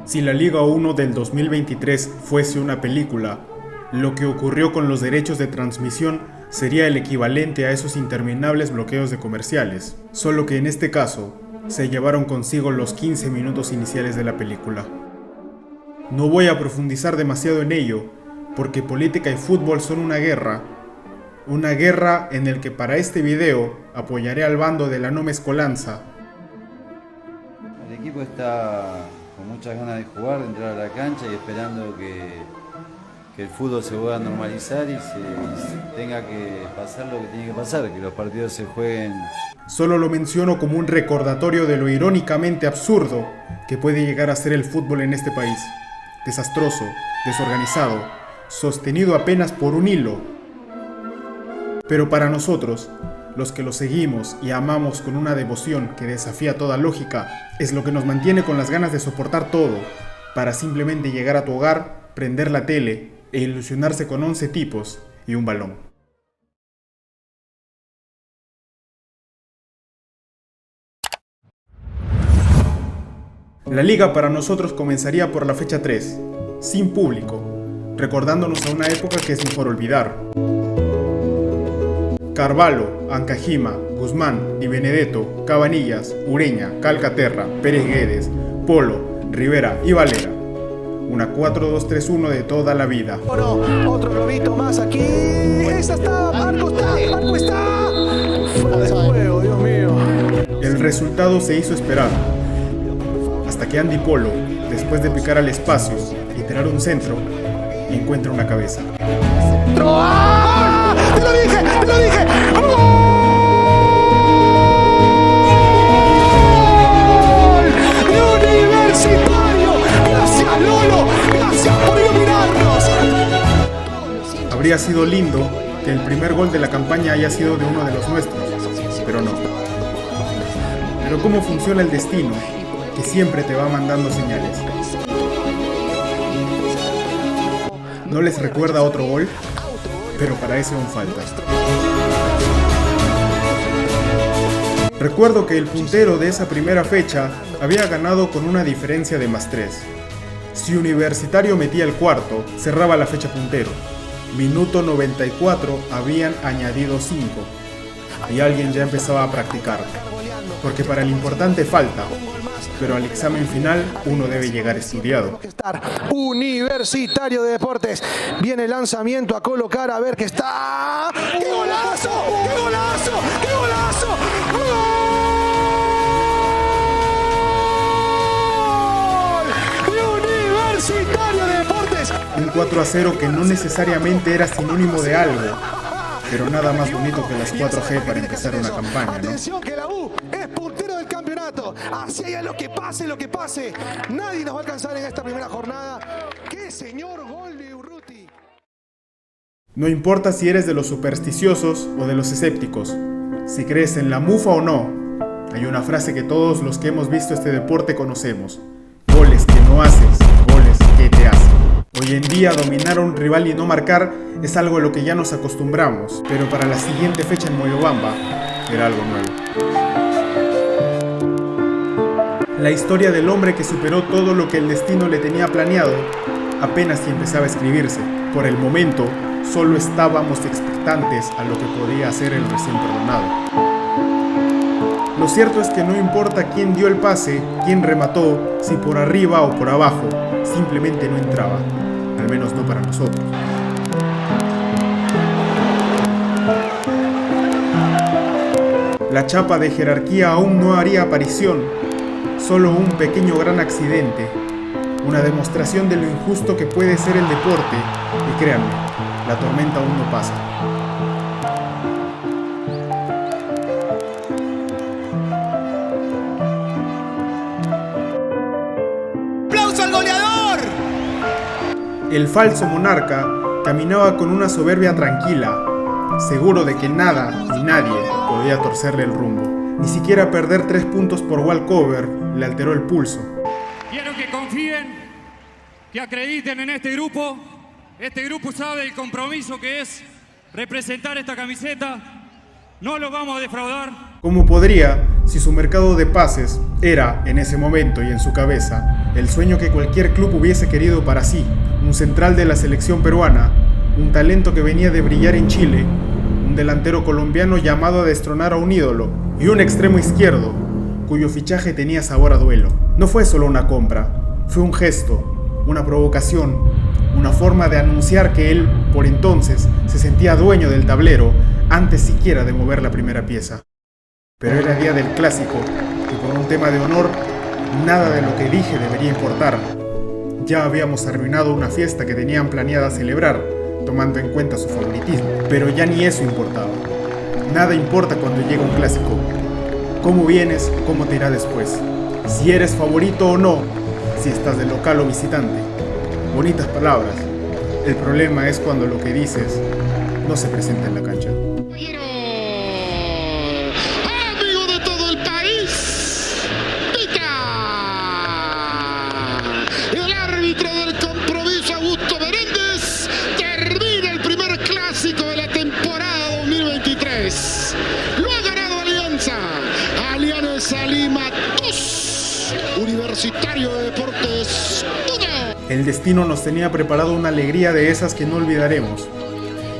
Si la Liga 1 del 2023 fuese una película, lo que ocurrió con los derechos de transmisión sería el equivalente a esos interminables bloqueos de comerciales, solo que en este caso se llevaron consigo los 15 minutos iniciales de la película. No voy a profundizar demasiado en ello, porque política y fútbol son una guerra en la que para este video apoyaré al bando de la no mezcolanza. El equipo está con muchas ganas de jugar, de entrar a la cancha y esperando que el fútbol se vuelva a normalizar y se tenga que pasar lo que tiene que pasar, que los partidos se jueguen. Solo lo menciono como un recordatorio de lo irónicamente absurdo que puede llegar a ser el fútbol en este país. Desastroso, desorganizado, sostenido apenas por un hilo. Pero para nosotros, los que lo seguimos y amamos con una devoción que desafía toda lógica, es lo que nos mantiene con las ganas de soportar todo, para simplemente llegar a tu hogar, prender la tele e ilusionarse con 11 tipos y un balón. La liga para nosotros comenzaría por la fecha 3, sin público, recordándonos a una época que es mejor olvidar. Carvalho, Ancajima, Guzmán, Di Benedetto, Cabanillas, Ureña, Calcaterra, Pérez Guedes, Polo, Rivera y Valera. Una 4-2-3-1 de toda la vida. Otro globito más aquí. Esa está, Marco está. Fuera de juego, Dios mío. El resultado se hizo esperar. Hasta que Andy Polo, después de picar al espacio y tirar un centro, encuentra una cabeza. ¡Ah! ¡Te lo dije! ¡Gol! ¡De Universitario! ¡Gracias, Lolo! ¡Gracias por iluminarnos! Habría sido lindo que el primer gol de la campaña haya sido de uno de los nuestros, pero no. Pero ¿cómo funciona el destino, que siempre te va mandando señales? ¿No les recuerda otro gol? Pero para eso aún falta. Recuerdo que el puntero de esa primera fecha había ganado con una diferencia de +3. Si Universitario metía el cuarto, cerraba la fecha puntero. Minuto 94 habían añadido 5. Y alguien ya empezaba a practicar. Porque para el importante falta, pero al examen final uno debe llegar estudiado. Universitario de Deportes. Viene el lanzamiento a colocar, a ver qué está. ¡Qué golazo! ¡Qué golazo! ¡Qué golazo! ¡Gol! Universitario de Deportes. Un 4-0 que no necesariamente era sinónimo de algo, pero nada más bonito que las 4G para empezar una campaña, ¿no? Atención que la U es puntero del campeonato. Así allá lo que pase, nadie nos va a alcanzar en esta primera jornada. ¡Qué señor gol de Urruti! No importa si eres de los supersticiosos o de los escépticos, si crees en la mufa o no, hay una frase que todos los que hemos visto este deporte conocemos: goles que no haces, goles que te hacen. Hoy en día dominar a un rival y no marcar es algo a lo que ya nos acostumbramos, pero para la siguiente fecha en Moyobamba era algo nuevo. La historia del hombre que superó todo lo que el destino le tenía planeado apenas si empezaba a escribirse. Por el momento, solo estábamos expectantes a lo que podía hacer el recién perdonado. Lo cierto es que no importa quién dio el pase, quién remató, si por arriba o por abajo, simplemente no entraba, al menos no para nosotros. La chapa de jerarquía aún no haría aparición. Solo un pequeño gran accidente, una demostración de lo injusto que puede ser el deporte, y créanme, la tormenta aún no pasa. ¡Aplauso al goleador! El falso monarca caminaba con una soberbia tranquila, seguro de que nada ni nadie podía torcerle el rumbo. Ni siquiera perder 3 puntos por walkover le alteró el pulso. Quiero que confíen, que acrediten en este grupo. Este grupo sabe el compromiso que es representar esta camiseta. No lo vamos a defraudar. ¿Cómo podría si su mercado de pases era, en ese momento y en su cabeza, el sueño que cualquier club hubiese querido para sí, un central de la selección peruana, un talento que venía de brillar en Chile, un delantero colombiano llamado a destronar a un ídolo, y un extremo izquierdo, cuyo fichaje tenía sabor a duelo. No fue solo una compra, fue un gesto, una provocación, una forma de anunciar que él, por entonces, se sentía dueño del tablero antes siquiera de mover la primera pieza. Pero era día del clásico, y por un tema de honor, nada de lo que dije debería importar. Ya habíamos arruinado una fiesta que tenían planeada celebrar, tomando en cuenta su favoritismo. Pero ya ni eso importaba. Nada importa cuando llega un clásico. Cómo vienes, cómo te irá después. Si eres favorito o no, si estás de local o visitante. Bonitas palabras. El problema es cuando lo que dices no se presenta en la cancha. Amigo de todo el país, pica. El árbitro del compromiso, Augusto Menéndez, termina el primer clásico de la temporada 2023. Lo ha ganado Alianza Lima 2, Universitario de Deportes 1. El destino nos tenía preparado una alegría de esas que no olvidaremos.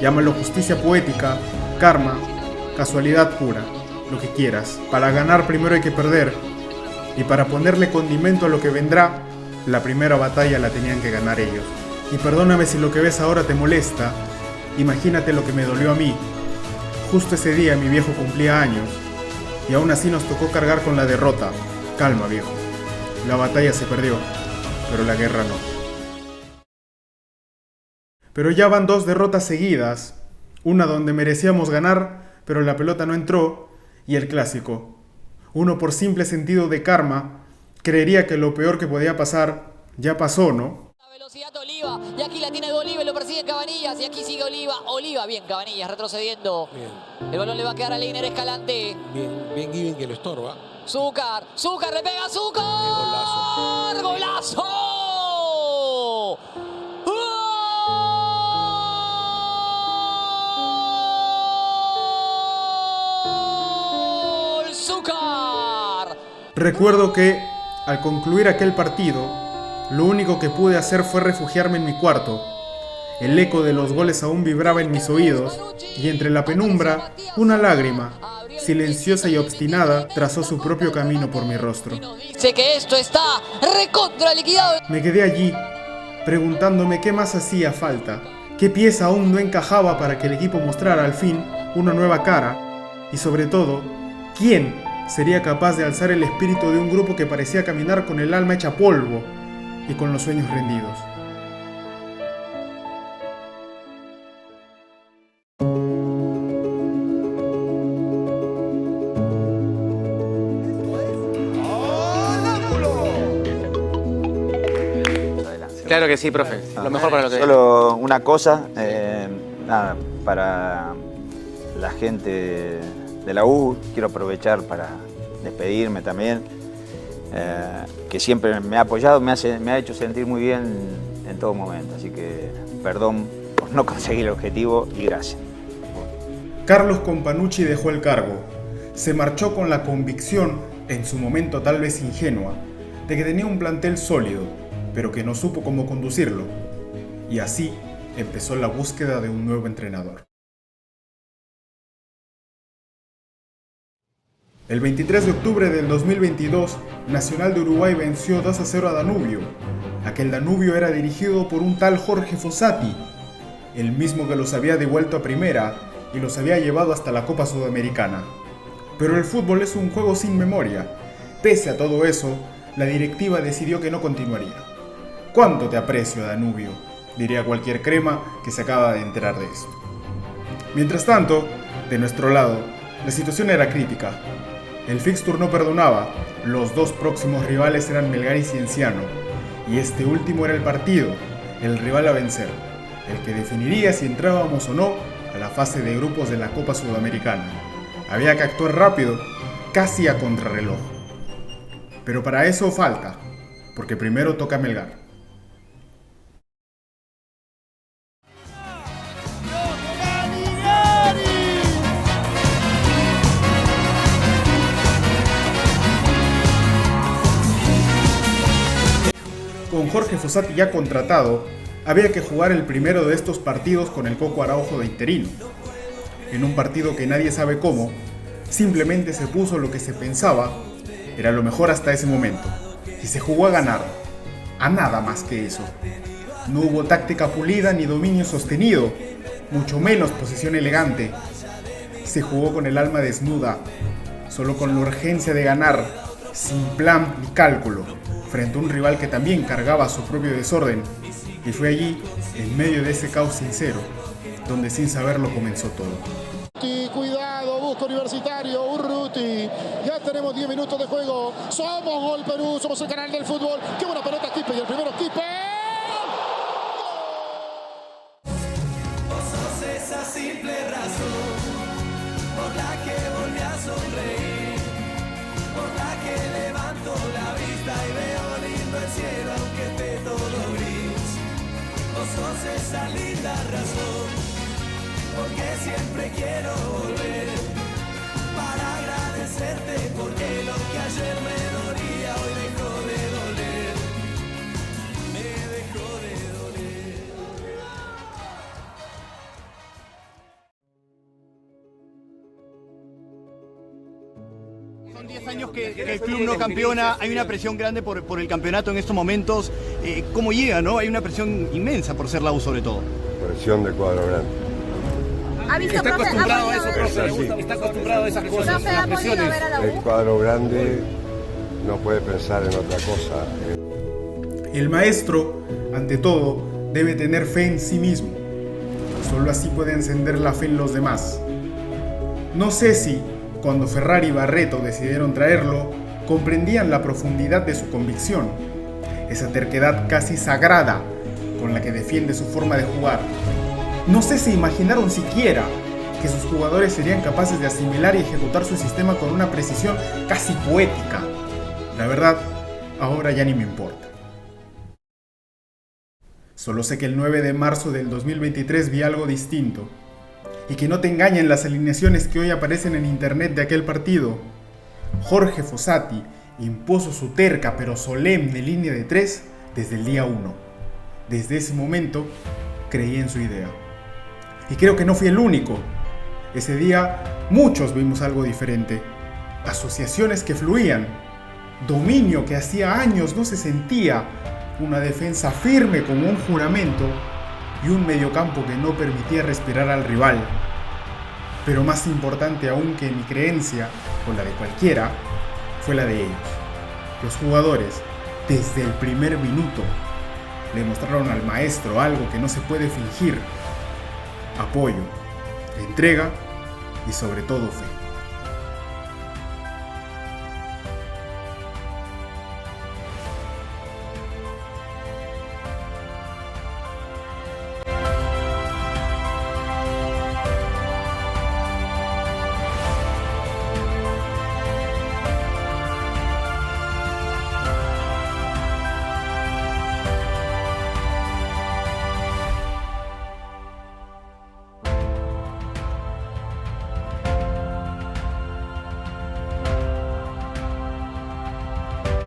Llámalo justicia poética, karma, casualidad pura, lo que quieras. Para ganar primero hay que perder, y para ponerle condimento a lo que vendrá, la primera batalla la tenían que ganar ellos. Y perdóname si lo que ves ahora te molesta, imagínate lo que me dolió a mí. Justo ese día mi viejo cumplía años, y aún así nos tocó cargar con la derrota. Calma, viejo. La batalla se perdió, pero la guerra no. Pero ya van 2 derrotas seguidas, una donde merecíamos ganar, pero la pelota no entró, y el clásico. Uno por simple sentido de karma, creería que lo peor que podía pasar, ya pasó, ¿no? La velocidad de Oliva, y aquí la tiene Oliva y lo persigue Cabanillas, y aquí sigue Oliva, bien, Cabanillas retrocediendo. Bien. El balón le va a quedar a Leiner Escalante. Bien Given que lo estorba. Zúcar, le pega Zúcar. ¡Golazo! Recuerdo que, al concluir aquel partido, lo único que pude hacer fue refugiarme en mi cuarto. El eco de los goles aún vibraba en mis oídos, y entre la penumbra, una lágrima, silenciosa y obstinada, trazó su propio camino por mi rostro. Sé que esto está recontra liquidado. Me quedé allí, preguntándome qué más hacía falta, qué pieza aún no encajaba para que el equipo mostrara al fin una nueva cara, y sobre todo, quién sería capaz de alzar el espíritu de un grupo que parecía caminar con el alma hecha polvo y con los sueños rendidos. Claro que sí, profe. Lo mejor para lo que... Solo una cosa, nada, para la gente de la U, quiero aprovechar para despedirme también, que siempre me ha apoyado, me ha hecho sentir muy bien en todo momento, así que perdón por no conseguir el objetivo y gracias. Carlos Companucci dejó el cargo, se marchó con la convicción, en su momento tal vez ingenua, de que tenía un plantel sólido, pero que no supo cómo conducirlo, y así empezó la búsqueda de un nuevo entrenador. El 23 de octubre del 2022, Nacional de Uruguay venció 2-0 a Danubio. Aquel Danubio era dirigido por un tal Jorge Fossati, el mismo que los había devuelto a primera y los había llevado hasta la Copa Sudamericana. Pero el fútbol es un juego sin memoria. Pese a todo eso, la directiva decidió que no continuaría. ¿Cuánto te aprecio, Danubio?, diría cualquier crema que se acaba de enterar de esto. Mientras tanto, de nuestro lado, la situación era crítica. El fixture no perdonaba, los 2 próximos rivales eran Melgar y Cienciano, y este último era el partido, el rival a vencer, el que definiría si entrábamos o no a la fase de grupos de la Copa Sudamericana. Había que actuar rápido, casi a contrarreloj. Pero para eso falta, porque primero toca Melgar. con Jorge Fossati ya contratado, había que jugar el primero de estos partidos con el Coco Araujo de interino. En un partido que nadie sabe cómo, simplemente se puso lo que se pensaba era lo mejor hasta ese momento, y se jugó a ganar, a nada más que eso. No hubo táctica pulida ni dominio sostenido, mucho menos posesión elegante. Se jugó con el alma desnuda, solo con la urgencia de ganar, sin plan ni cálculo, frente a un rival que también cargaba su propio desorden. Y fue allí, en medio de ese caos sincero, donde sin saberlo comenzó todo. Cuidado, busca Universitario, Urruti. Ya tenemos 10 minutos de juego. Somos Gol Perú, somos el canal del fútbol. Qué buena pelota, Quispe, y el primero Quispe. Vos sos esa simple razón por la que volví a sonreír, por la que levanto la vista y veo lindo el cielo aunque esté todo gris. Vos sos esa linda razón porque siempre quiero volver para agradecerte, porque lo que ayer me dolía hoy dejó de doler, me dejó de doler. Son 10 años que el club no campeona, hay una presión grande por el campeonato en estos momentos. ¿Cómo llega, no? Hay una presión inmensa por ser la U sobre todo. Presión del cuadro grande. Está acostumbrado a eso, profe. Está acostumbrado a esas cosas, a las presiones. El cuadro grande no puede pensar en otra cosa. El maestro, ante todo, debe tener fe en sí mismo. Solo así puede encender la fe en los demás. No sé si, cuando Ferrari y Barreto decidieron traerlo, comprendían la profundidad de su convicción, esa terquedad casi sagrada con la que defiende su forma de jugar. No sé si imaginaron siquiera que sus jugadores serían capaces de asimilar y ejecutar su sistema con una precisión casi poética. La verdad, ahora ya ni me importa. Solo sé que el 9 de marzo del 2023 vi algo distinto. Y que no te engañen las alineaciones que hoy aparecen en internet de aquel partido. Jorge Fossati impuso su terca pero solemne línea de 3 desde el día 1. Desde ese momento creí en su idea. Y creo que no fui el único. Ese día muchos vimos algo diferente. Asociaciones que fluían, dominio que hacía años no se sentía, una defensa firme como un juramento y un mediocampo que no permitía respirar al rival. Pero más importante aún que mi creencia, o la de cualquiera, fue la de ellos. Los jugadores, desde el primer minuto, le mostraron al maestro algo que no se puede fingir: apoyo, entrega y sobre todo fe.